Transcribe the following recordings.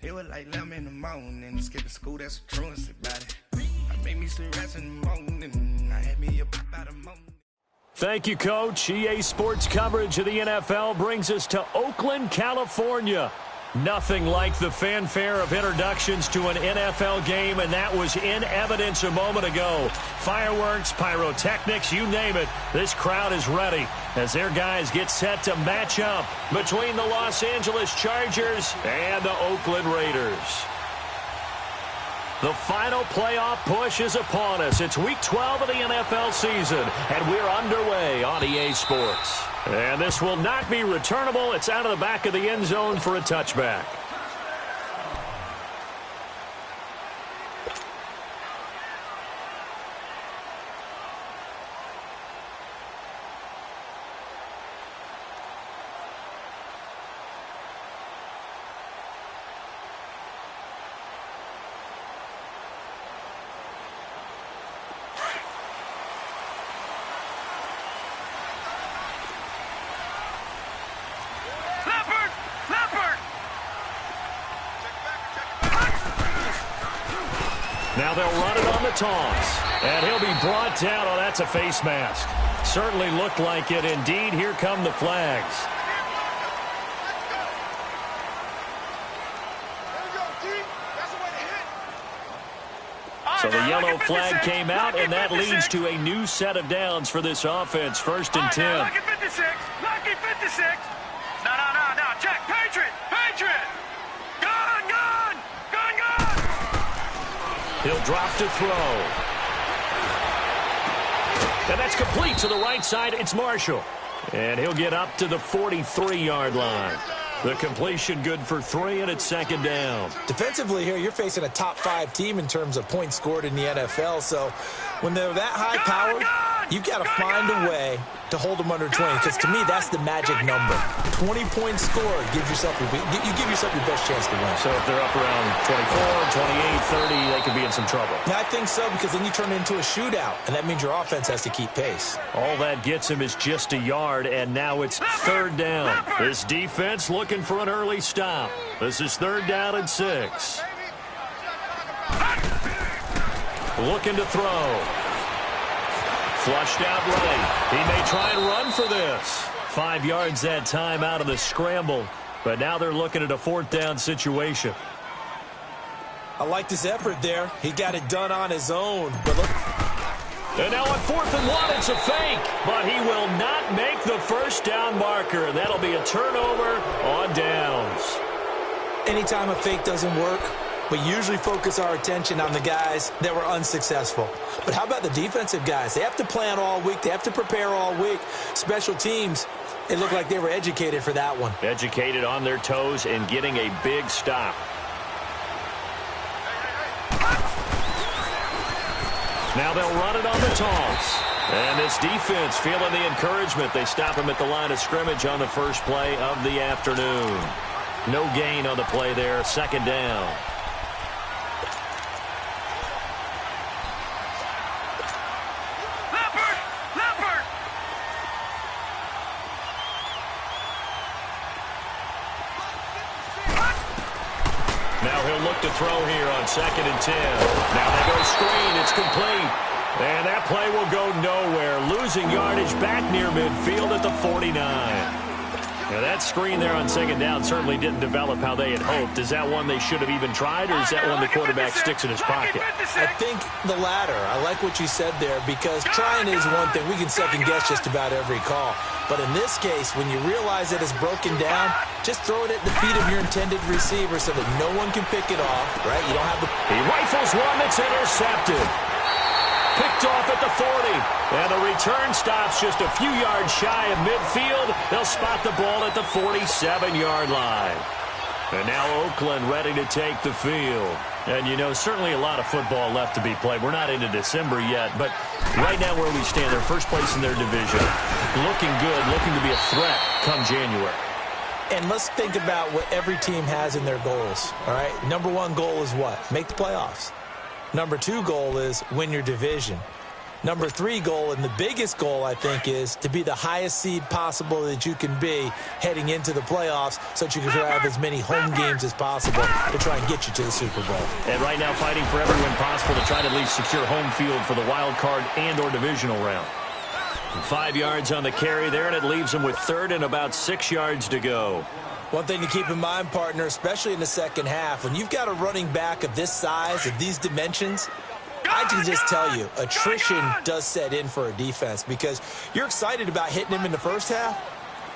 It was like 11 in the morning, skipping school, that's a truancy about it. I made me some rest in the morning, I had me a pop out of morning. Thank you, Coach. EA Sports coverage of the NFL brings us to Oakland, California. Nothing like the fanfare of introductions to an NFL game, and that was in evidence a moment ago. Fireworks, pyrotechnics, you name it. This crowd is ready as their guys get set to match up between the Los Angeles Chargers and the Oakland Raiders. The final playoff push is upon us. It's Week 12 of the NFL season, and we're underway on EA Sports. And this will not be returnable. It's out of the back of the end zone for a touchback. Now they'll run it on the toss. And he'll be brought down. Oh, that's a face mask. Certainly looked like it. Indeed, here come the flags. So the yellow flag came out, and that leads to a new set of downs for this offense. 1st and 10. Lucky 56. Lucky 56. No. Check. Patriot. Gun. He'll drop to throw. And that's complete to the right side. It's Marshall. And he'll get up to the 43-yard line. The completion good for 3, and it's 2nd down. Defensively here, you're facing a top-5 team in terms of points scored in the NFL. So when they're that high-powered, you've got to find a way to hold them under 20. Because to me, that's the magic number. 20 points scored gives yourself your best chance to win. So if they're up around 24, 28, 30, they could be in some trouble. Yeah, I think so, because then you turn it into a shootout, and that means your offense has to keep pace. All that gets him is just a yard, and now it's 3rd down. This defense looking for an early stop. This is 3rd down and 6. Looking to throw. Flushed out right. He may try and run for this. 5 yards that time out of the scramble. But now they're looking at a 4th down situation. I like this effort there. He got it done on his own. But look. And now on 4th and 1, it's a fake. But he will not make the 1st down marker. That'll be a turnover on downs. Anytime a fake doesn't work, we usually focus our attention on the guys that were unsuccessful. But how about the defensive guys? They have to plan all week. They have to prepare all week. Special teams, it looked like they were educated for that one. Educated on their toes and getting a big stop. Now they'll run it on the toss. And this defense feeling the encouragement. They stop him at the line of scrimmage on the first play of the afternoon. No gain on the play there. 2nd down. To throw here on 2nd and 10. Now they go screen. It's complete. And that play will go nowhere. Losing yardage back near midfield at the 49. Now that screen there on 2nd down certainly didn't develop how they had hoped. Is that one they should have even tried, or is that one the quarterback sticks in his pocket? I think the latter. I like what you said there, because trying is one thing. We can second-guess just about every call. But in this case, when you realize that it's broken down, just throw it at the feet of your intended receiver so that no one can pick it off, right? You don't have the... He rifles one that's intercepted. Picked off at the 40. And the return stops just a few yards shy of midfield. They'll spot the ball at the 47-yard line. And now Oakland ready to take the field. And, you know, certainly a lot of football left to be played. We're not into December yet, but right now where we stand, they're first place in their division. Looking good, looking to be a threat come January. And let's think about what every team has in their goals, all right? Number 1 goal is what? Make the playoffs. Number 2 goal is win your division. Number 3 goal, and the biggest goal, I think, is to be the highest seed possible that you can be heading into the playoffs so that you can have as many home games as possible to try and get you to the Super Bowl. And right now fighting for every win possible to try to at least secure home field for the wild card and or divisional round. 5 yards on the carry there, and it leaves them with 3rd and about 6 yards to go. One thing to keep in mind, partner, especially in the second half, when you've got a running back of this size, of these dimensions, I can just tell you, attrition does set in for a defense because you're excited about hitting him in the first half.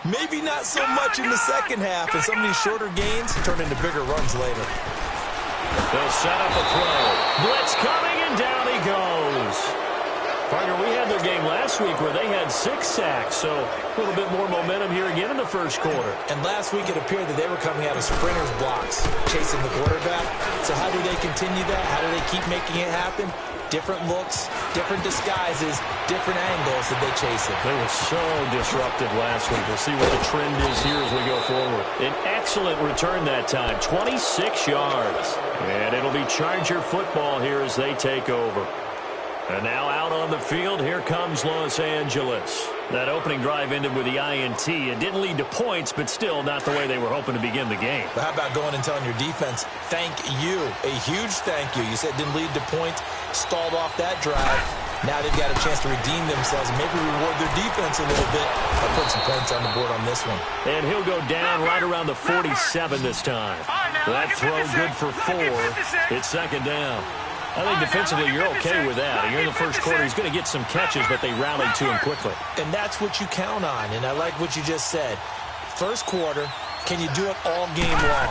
Maybe not so much in the second half, and some of these shorter gains turn into bigger runs later. They'll set up a throw. Blitz coming, and down he goes. Partner, we had their game last week where they had 6 sacks, so a little bit more momentum here again in the first quarter. And last week it appeared that they were coming out of sprinters blocks, chasing the quarterback. So how do they continue that? How do they keep making it happen? Different looks, different disguises, different angles that they chase it. They were so disruptive last week. We'll see what the trend is here as we go forward. An excellent return that time, 26 yards. And it'll be Charger football here as they take over. And now out on the field, here comes Los Angeles. That opening drive ended with the INT. It didn't lead to points, but still not the way they were hoping to begin the game. But how about going and telling your defense, thank you, a huge thank you. You said it didn't lead to points, stalled off that drive. Now they've got a chance to redeem themselves and maybe reward their defense a little bit by putting some points on the board on this one. And he'll go down right around the 47 this time. That throw good for 4. It's 2nd down. I think defensively you're okay with that. You're in the first quarter. He's going to get some catches, but they rallied to him quickly. And that's what you count on, and I like what you just said. First quarter, can you do it all game long?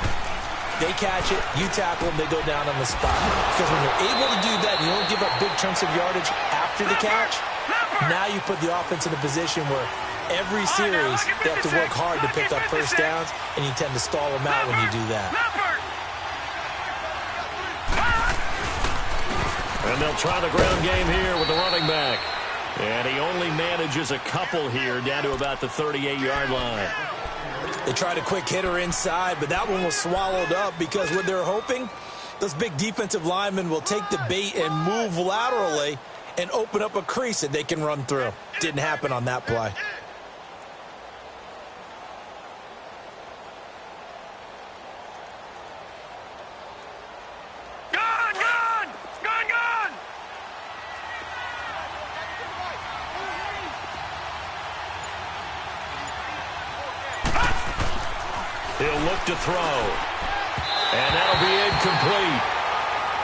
They catch it, you tackle them, they go down on the spot. Because when you're able to do that and you don't give up big chunks of yardage after the catch, now you put the offense in a position where every series they have to work hard to pick up first downs, and you tend to stall them out when you do that. And they'll try the ground game here with the running back. And he only manages a couple here down to about the 38-yard line. They tried a quick hitter inside, but that one was swallowed up because what they're hoping, those big defensive linemen will take the bait and move laterally and open up a crease that they can run through. Didn't happen on that play. He'll look to throw. And that'll be incomplete.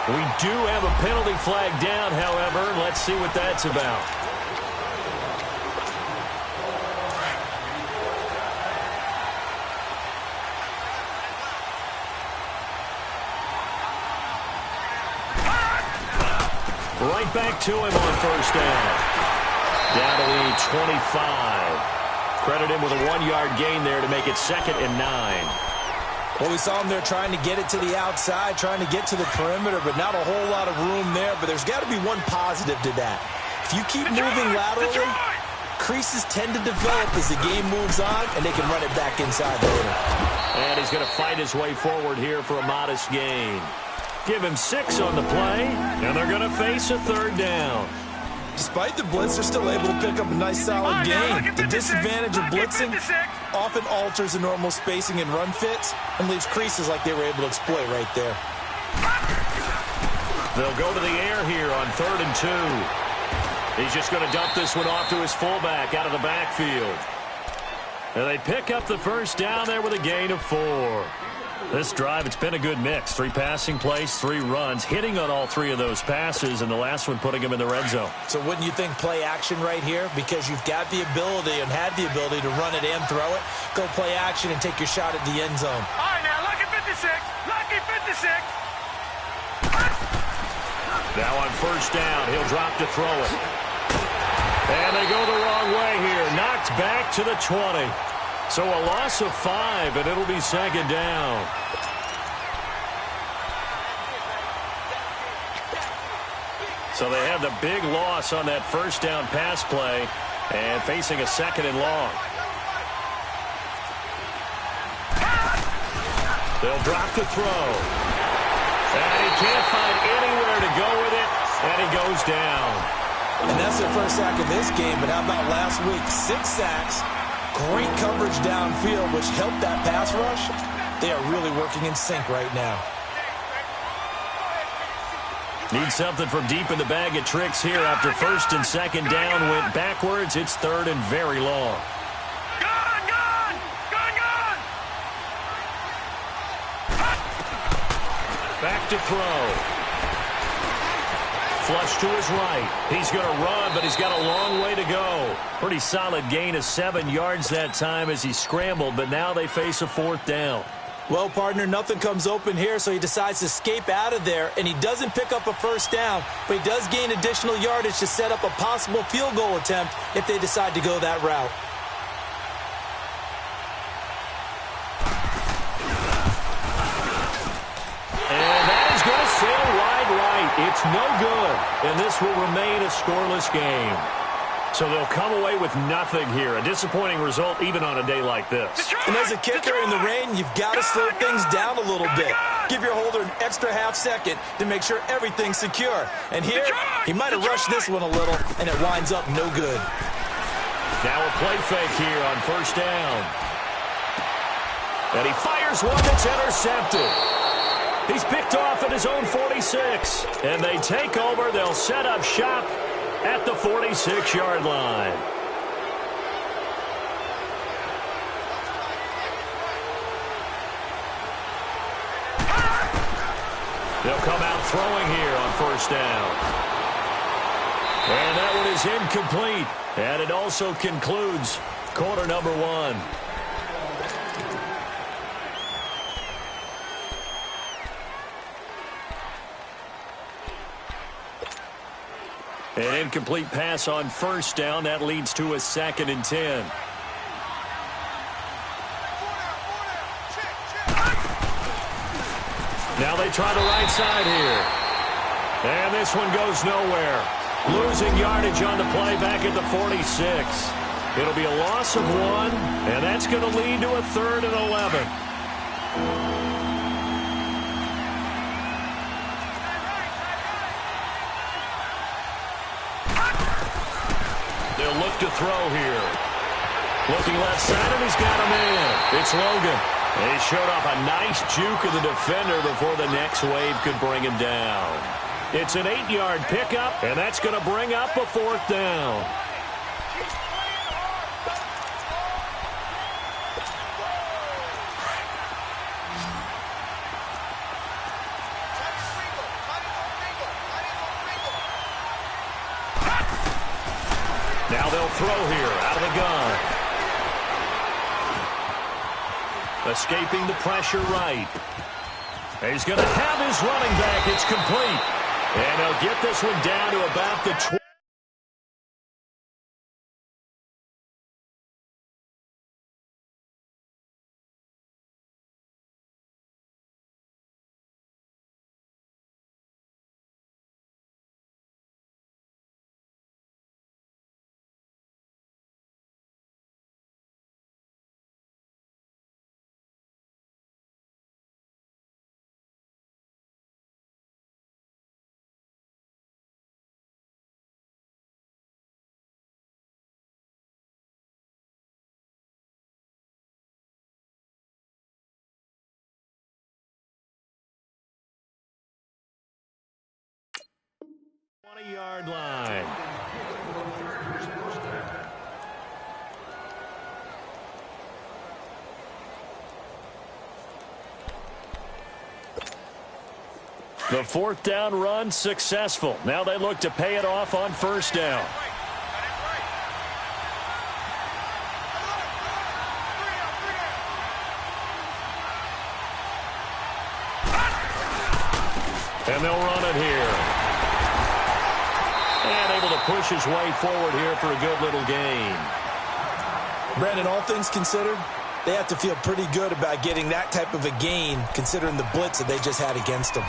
We do have a penalty flag down, however. Let's see what that's about. Right back to him on first down. Down to the 25. Credit him with a 1-yard gain there to make it 2nd and 9. Well, we saw him there trying to get it to the outside, trying to get to the perimeter, but not a whole lot of room there. But there's got to be one positive to that. If you keep moving laterally, creases tend to develop as the game moves on, and they can run it back inside later. And he's going to fight his way forward here for a modest gain. Give him 6 on the play, and they're going to face a 3rd down. Despite the blitz, they're still able to pick up a nice, solid gain. The disadvantage of blitzing often alters the normal spacing and run fits and leaves creases like they were able to exploit right there. They'll go to the air here on 3rd and 2. He's just going to dump this one off to his fullback out of the backfield. And they pick up the first down there with a gain of 4. This drive, it's been a good mix. 3 passing plays, 3 runs, hitting on all 3 of those passes, and the last one putting him in the red zone. So wouldn't you think play action right here? Because you've got the ability and had the ability to run it and throw it. Go play action and take your shot at the end zone. All right, now, lucky 56. Lucky 56. Now on first down, he'll drop to throw it. And they go the wrong way here. Knocked back to the 20. So a loss of 5, and it'll be 2nd down. So they have the big loss on that first down pass play and facing a 2nd and long. They'll drop to throw. And he can't find anywhere to go with it, and he goes down. And that's their first sack of this game, but how about last week? 6 sacks, great coverage downfield, which helped that pass rush. They are really working in sync right now. Need something from deep in the bag of tricks here. After first and second down went backwards, it's third and very long. Back to throw. Flush to his right. He's going to run, but he's got a long way to go. Pretty solid gain of 7 yards that time as he scrambled, but now they face a fourth down. Well, partner, nothing comes open here, so he decides to escape out of there, and he doesn't pick up a first down, but he does gain additional yardage to set up a possible field goal attempt if they decide to go that route. And that is going to sail wide right. It's no good, and this will remain a scoreless game. So they'll come away with nothing here. A disappointing result even on a day like this. And as a kicker in the rain, you've got to slow things down a little bit. Give your holder an extra half second to make sure everything's secure. And here, he might have rushed this one a little, and it winds up no good. Now a play fake here on first down. And he fires one that's intercepted. He's picked off at his own 46. And they take over. They'll set up shop at the 46-yard line. They'll come out throwing here on first down. And that one is incomplete. And it also concludes quarter number 1. An incomplete pass on first down. That leads to a 2nd and 10. Now they try the right side here. And this one goes nowhere. Losing yardage on the play back at the 46. It'll be a loss of 1, and that's going to lead to a 3rd and 11. They'll look to throw here. Looking left side, and he's got him in. It's Logan. He showed off a nice juke of the defender before the next wave could bring him down. It's an 8-yard pickup, and that's going to bring up a 4th down. Now they'll throw here out of the gun. Escaping the pressure right. He's going to have his running back. It's complete. And he'll get this one down to about the 20. Yard line. The 4th down run successful. Now they look to pay it off on first down. And they'll run it here. And able to push his way forward here for a good little gain. Brandon, all things considered, they have to feel pretty good about getting that type of a gain, considering the blitz that they just had against them.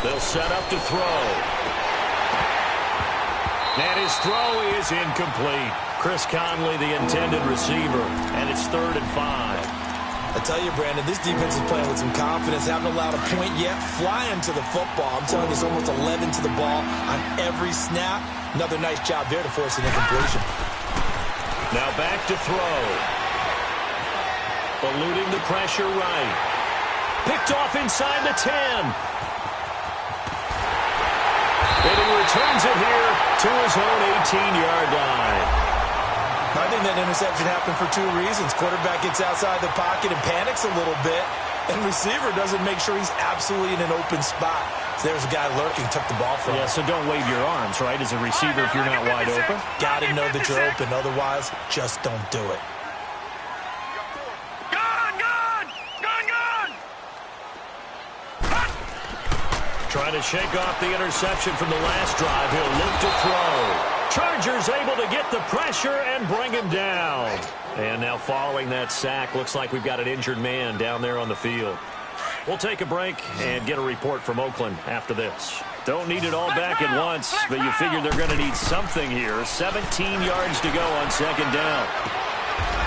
They'll set up to throw. And his throw is incomplete. Chris Conley, the intended receiver, and it's 3rd and 5. I tell you, Brandon, this defense is playing with some confidence. Haven't allowed a point yet. Flying to the football. I'm telling you, it's almost 11 to the ball on every snap. Another nice job there to force an incompletion. Now back to throw. Eluding the pressure right. Picked off inside the 10. And he returns it here to his own 18-yard line. I think that interception happened for 2 reasons. Quarterback gets outside the pocket and panics a little bit, and receiver doesn't make sure he's absolutely in an open spot. So there's a guy lurking, took the ball from him. Yeah, so don't wave your arms, right, as a receiver if you're not wide open. Got to know that you're open. Otherwise, just don't do it. Trying to shake off the interception from the last drive. He'll look to throw. Chargers able to get the pressure and bring him down. And now following that sack, looks like we've got an injured man down there on the field. We'll take a break and get a report from Oakland after this. Don't need it all back at once, but you figure they're going to need something here. 17 yards to go on 2nd down.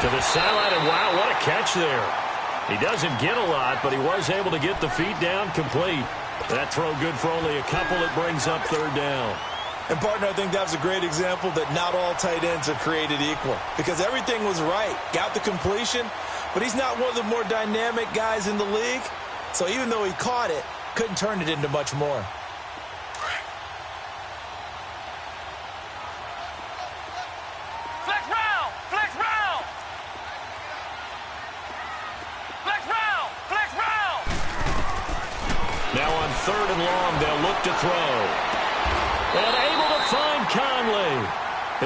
To the sideline, and wow, what a catch there. He doesn't get a lot, but he was able to get the feet down complete. That throw good for only a couple. It brings up 3rd down. And, partner, I think that's a great example that not all tight ends are created equal. Because everything was right. Got the completion, but he's not one of the more dynamic guys in the league. So even though he caught it, couldn't turn it into much more. Flex round! Flex round! Flex round! Flex round! Now on 3rd and long, they'll look to throw. And able to find Conley.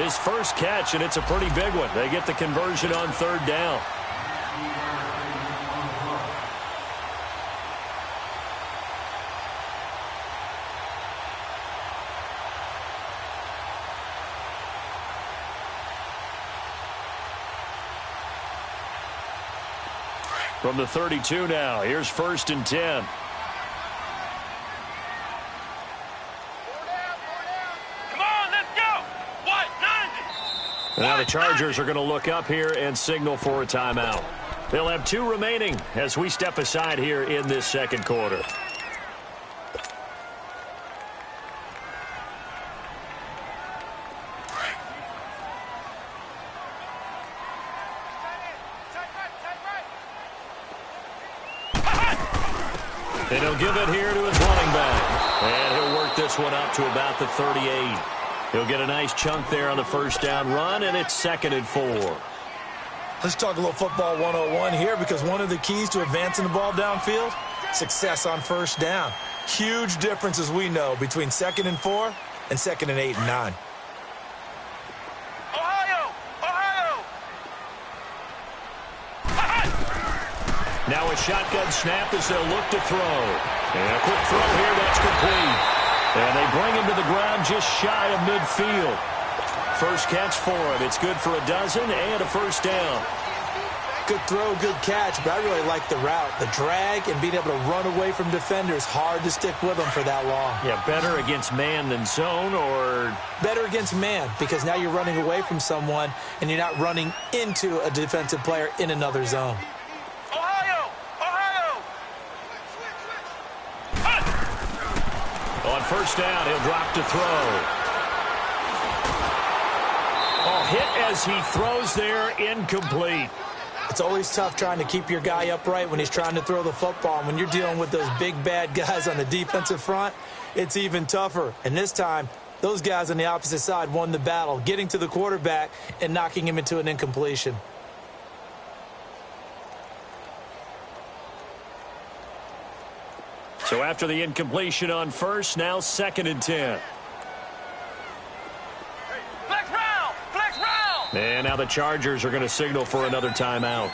His first catch, and it's a pretty big one. They get the conversion on 3rd down. From the 32 now, here's 1st and 10. Now the Chargers are going to look up here and signal for a timeout. They'll have 2 remaining as we step aside here in this 2nd quarter. And he'll give it here to his running back. And he'll work this one up to about the 38. He'll get a nice chunk there on the 1st down run, and it's 2nd and 4. Let's talk a little football 101 here, because one of the keys to advancing the ball downfield, success on 1st down. Huge difference, as we know, between 2nd and 4 and 2nd and 8 and 9. Ohio! Ohio! Now a shotgun snap as they'll look to throw. And a quick throw here, that's complete. And they bring him to the ground just shy of midfield. First catch for him. It's good for a dozen and a 1st down. Good throw, good catch, but I really like the route. The drag and being able to run away from defenders, hard to stick with them for that long. Yeah, better against man than zone, or? Better against man, because now you're running away from someone and you're not running into a defensive player in another zone. Ohio! Ohio! On 1st down, he'll drop to throw. Oh, hit as he throws there, incomplete. It's always tough trying to keep your guy upright when he's trying to throw the football. And when you're dealing with those big, bad guys on the defensive front, it's even tougher. And this time, those guys on the opposite side won the battle, getting to the quarterback and knocking him into an incompletion. So after the incompletion on 1st, now 2nd and 10. And now the Chargers are going to signal for another timeout.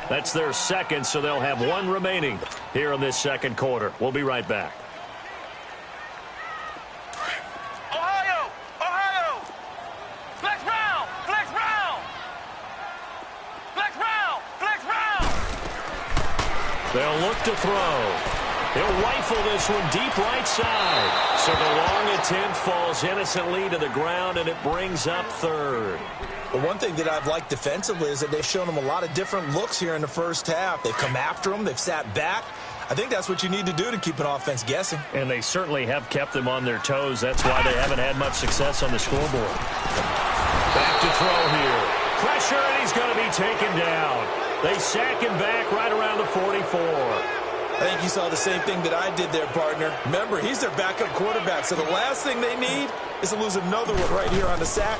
That's their 2nd, so they'll have 1 remaining here in this 2nd quarter. We'll be right back. Ohio! Ohio! Flex round! Flex round! Flex round! Flex round! They'll look to throw. He'll rifle this one deep right side. So the long at 10th falls innocently to the ground, and it brings up third. Well, one thing that I've liked defensively is that they've shown them a lot of different looks here in the first half. They've come after them. They've sat back. I think that's what you need to do to keep an offense guessing. And they certainly have kept them on their toes. That's why they haven't had much success on the scoreboard. Back to throw here. Pressure, and he's going to be taken down. They sack him back right around the 44. I think you saw the same thing that I did there, partner. Remember, he's their backup quarterback, so the last thing they need is to lose another one right here on the sack.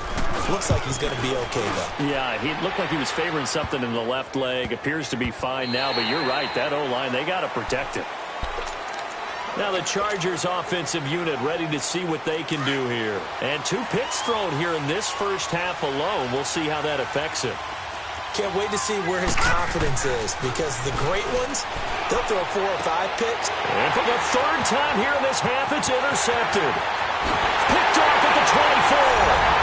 Looks like he's going to be okay, though. Yeah, he looked like he was favoring something in the left leg. Appears to be fine now, but you're right. That O-line, they got to protect him. Now the Chargers offensive unit ready to see what they can do here. And 2 picks thrown here in this first half alone. We'll see how that affects him. Can't wait to see where his confidence is, because the great ones, they'll throw 4 or 5 picks. And for the 3rd time here in this half, it's intercepted. Picked off at the 24.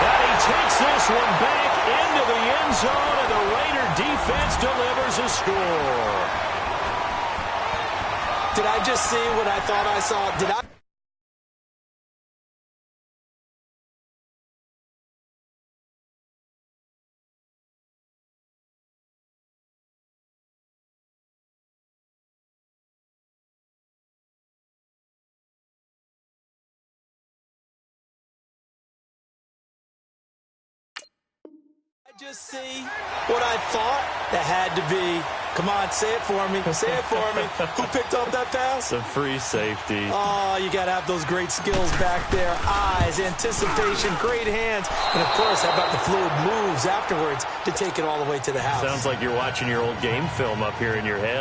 And he takes this one back into the end zone, and the Raider defense delivers a score. Did I just see what I thought I saw? Did I? Just see what I thought that had to be. Come on, say it for me. Say it for me. Who picked up that pass? The free safety. Oh, you got to have those great skills back there. Eyes, anticipation, great hands. And, of course, how about the fluid moves afterwards to take it all the way to the house? Sounds like you're watching your old game film up here in your head.